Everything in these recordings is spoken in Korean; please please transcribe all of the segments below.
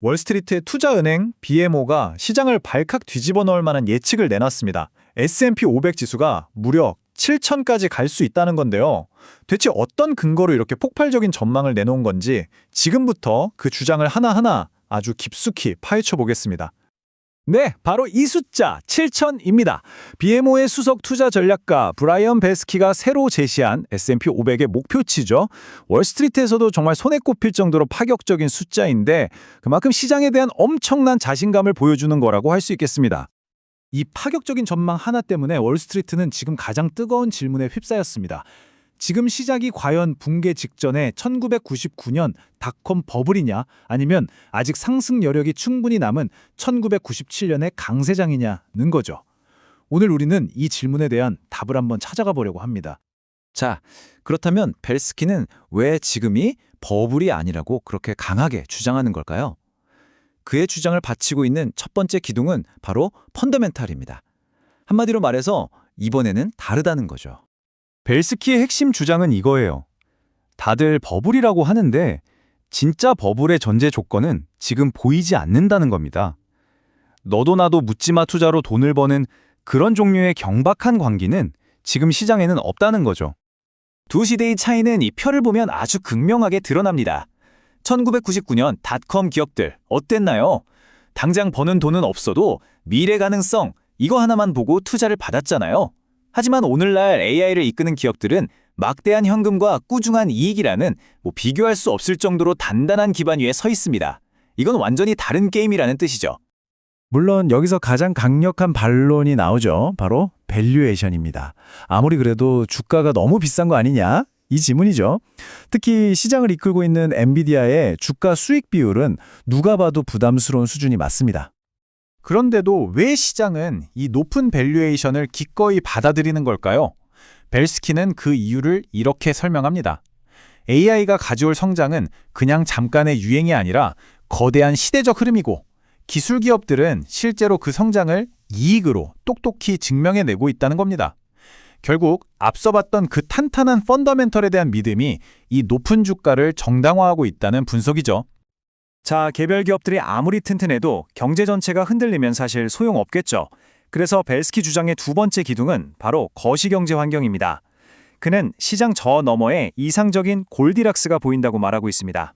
월스트리트의 투자은행 BMO가 시장을 발칵 뒤집어 넣을 만한 예측을 내놨습니다. S&P 500 지수가 무려 7,000까지 갈 수 있다는 건데요. 대체 어떤 근거로 이렇게 폭발적인 전망을 내놓은 건지 지금부터 그 주장을 하나하나 아주 깊숙이 파헤쳐 보겠습니다. 네, 바로 이 숫자 7,000입니다. BMO의 수석 투자 전략가 브라이언 베스키가 새로 제시한 S&P 500의 목표치죠. 월스트리트에서도 정말 손에 꼽힐 정도로 파격적인 숫자인데 그만큼 시장에 대한 엄청난 자신감을 보여주는 거라고 할 수 있겠습니다. 이 파격적인 전망 하나 때문에 월스트리트는 지금 가장 뜨거운 질문에 휩싸였습니다. 지금 시작이 과연 붕괴 직전에 1999년 닷컴 버블이냐 아니면 아직 상승 여력이 충분히 남은 1997년의 강세장이냐는 거죠. 오늘 우리는 이 질문에 대한 답을 한번 찾아가 보려고 합니다. 자, 그렇다면 벨스키는 왜 지금이 버블이 아니라고 그렇게 강하게 주장하는 걸까요? 그의 주장을 바치고 있는 첫 번째 기둥은 바로 펀더멘탈입니다. 한마디로 말해서 이번에는 다르다는 거죠. 벨스키의 핵심 주장은 이거예요. 다들 버블이라고 하는데 진짜 버블의 전제 조건은 지금 보이지 않는다는 겁니다. 너도 나도 묻지마 투자로 돈을 버는 그런 종류의 경박한 광기는 지금 시장에는 없다는 거죠. 두 시대의 차이는 이 표를 보면 아주 극명하게 드러납니다. 1999년 닷컴 기업들 어땠나요? 당장 버는 돈은 없어도 미래 가능성 이거 하나만 보고 투자를 받았잖아요. 하지만 오늘날 AI를 이끄는 기업들은 막대한 현금과 꾸준한 이익이라는 비교할 수 없을 정도로 단단한 기반 위에 서 있습니다. 이건 완전히 다른 게임이라는 뜻이죠. 물론 여기서 가장 강력한 반론이 나오죠. 바로 밸류에이션입니다. 아무리 그래도 주가가 너무 비싼 거 아니냐? 이 지문이죠. 특히 시장을 이끌고 있는 엔비디아의 주가 수익 비율은 누가 봐도 부담스러운 수준이 맞습니다. 그런데도 왜 시장은 이 높은 밸류에이션을 기꺼이 받아들이는 걸까요? 벨스키는 그 이유를 이렇게 설명합니다. AI가 가져올 성장은 그냥 잠깐의 유행이 아니라 거대한 시대적 흐름이고 기술 기업들은 실제로 그 성장을 이익으로 똑똑히 증명해내고 있다는 겁니다. 결국 앞서 봤던 그 탄탄한 펀더멘털에 대한 믿음이 이 높은 주가를 정당화하고 있다는 분석이죠. 자, 개별 기업들이 아무리 튼튼해도 경제 전체가 흔들리면 사실 소용없겠죠. 그래서 벨스키 주장의 두 번째 기둥은 바로 거시경제 환경입니다. 그는 시장 저 너머에 이상적인 골디락스가 보인다고 말하고 있습니다.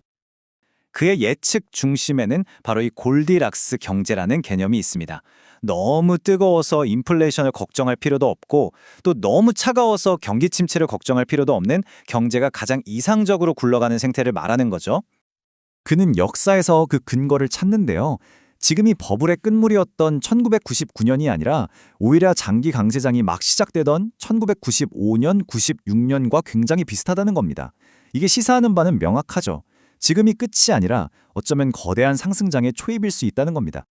그의 예측 중심에는 바로 이 골디락스 경제라는 개념이 있습니다. 너무 뜨거워서 인플레이션을 걱정할 필요도 없고 또 너무 차가워서 경기 침체를 걱정할 필요도 없는 경제가 가장 이상적으로 굴러가는 생태를 말하는 거죠. 그는 역사에서 그 근거를 찾는데요. 지금이 버블의 끝물이었던 1999년이 아니라 오히려 장기 강세장이 막 시작되던 1995년, 96년과 굉장히 비슷하다는 겁니다. 이게 시사하는 바는 명확하죠. 지금이 끝이 아니라 어쩌면 거대한 상승장의 초입일 수 있다는 겁니다.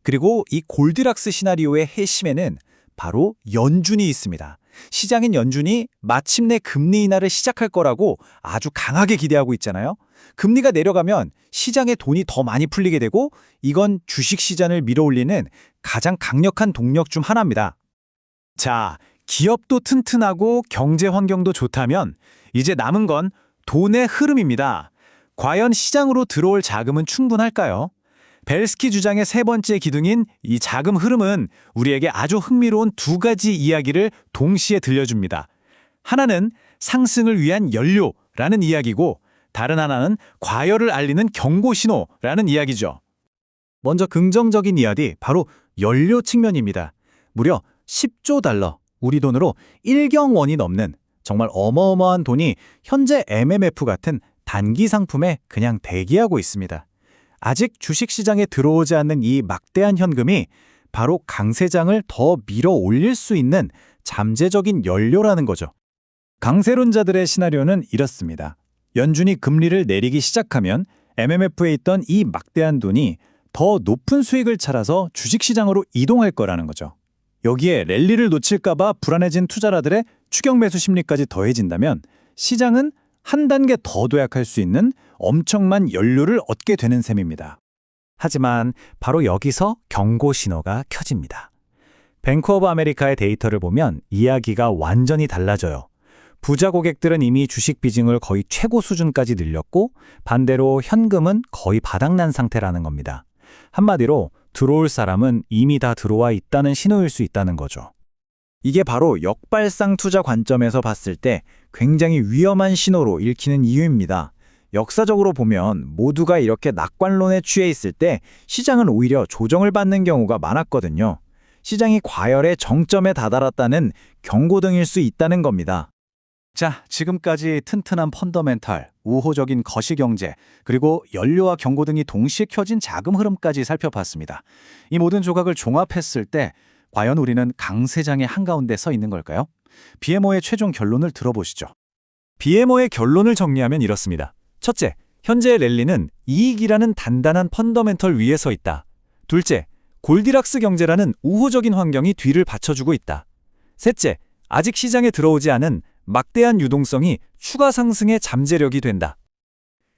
그리고 이 골디락스 시나리오의 핵심에는 바로 연준이 있습니다. 시장인 연준이 마침내 금리 인하를 시작할 거라고 아주 강하게 기대하고 있잖아요. 금리가 내려가면 시장에 돈이 더 많이 풀리게 되고 이건 주식시장을 밀어올리는 가장 강력한 동력 중 하나입니다. 자, 기업도 튼튼하고 경제 환경도 좋다면 이제 남은 건 돈의 흐름입니다. 과연 시장으로 들어올 자금은 충분할까요? 벨스키 주장의 세 번째 기둥인 이 자금 흐름은 우리에게 아주 흥미로운 두 가지 이야기를 동시에 들려줍니다. 하나는 상승을 위한 연료라는 이야기고 다른 하나는 과열을 알리는 경고 신호라는 이야기죠. 먼저 긍정적인 이야기, 바로 연료 측면입니다. 무려 10조 달러, 우리 돈으로 1경 원이 넘는 정말 어마어마한 돈이 현재 MMF 같은 단기 상품에 그냥 대기하고 있습니다. 아직 주식시장에 들어오지 않는 이 막대한 현금이 바로 강세장을 더 밀어 올릴 수 있는 잠재적인 연료라는 거죠. 강세론자들의 시나리오는 이렇습니다. 연준이 금리를 내리기 시작하면 MMF에 있던 이 막대한 돈이 더 높은 수익을 찾아서 주식시장으로 이동할 거라는 거죠. 여기에 랠리를 놓칠까 봐 불안해진 투자자들의 추격 매수 심리까지 더해진다면 시장은 한 단계 더 도약할 수 있는 엄청난 연료를 얻게 되는 셈입니다. 하지만 바로 여기서 경고 신호가 켜집니다. 뱅크 오브 아메리카의 데이터를 보면 이야기가 완전히 달라져요. 부자 고객들은 이미 주식 비중을 거의 최고 수준까지 늘렸고 반대로 현금은 거의 바닥난 상태라는 겁니다. 한마디로 들어올 사람은 이미 다 들어와 있다는 신호일 수 있다는 거죠. 이게 바로 역발상 투자 관점에서 봤을 때 굉장히 위험한 신호로 읽히는 이유입니다. 역사적으로 보면 모두가 이렇게 낙관론에 취해 있을 때 시장은 오히려 조정을 받는 경우가 많았거든요. 시장이 과열의 정점에 다다랐다는 경고등일 수 있다는 겁니다. 자, 지금까지 튼튼한 펀더멘탈, 우호적인 거시경제, 그리고 연료와 경고 등이 동시에 켜진 자금 흐름까지 살펴봤습니다. 이 모든 조각을 종합했을 때 과연 우리는 강세장의 한가운데 서 있는 걸까요? BMO의 최종 결론을 들어보시죠. BMO의 결론을 정리하면 이렇습니다. 첫째, 현재의 랠리는 이익이라는 단단한 펀더멘털 위에 서 있다. 둘째, 골디락스 경제라는 우호적인 환경이 뒤를 받쳐주고 있다. 셋째, 아직 시장에 들어오지 않은 막대한 유동성이 추가 상승의 잠재력이 된다.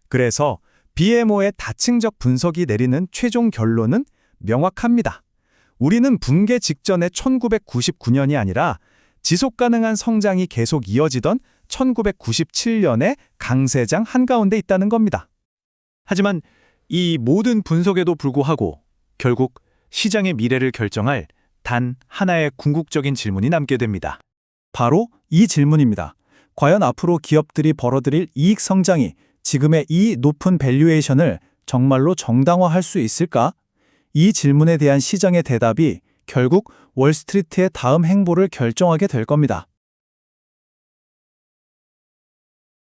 그래서 BMO의 다층적 분석이 내리는 최종 결론은 명확합니다. 우리는 붕괴 직전의 1999년이 아니라 지속가능한 성장이 계속 이어지던 1997년의 강세장 한가운데 있다는 겁니다. 하지만 이 모든 분석에도 불구하고 결국 시장의 미래를 결정할 단 하나의 궁극적인 질문이 남게 됩니다. 바로 이 질문입니다. 과연 앞으로 기업들이 벌어들일 이익 성장이 지금의 이 높은 밸류에이션을 정말로 정당화할 수 있을까? 이 질문에 대한 시장의 대답이 결국 월스트리트의 다음 행보를 결정하게 될 겁니다.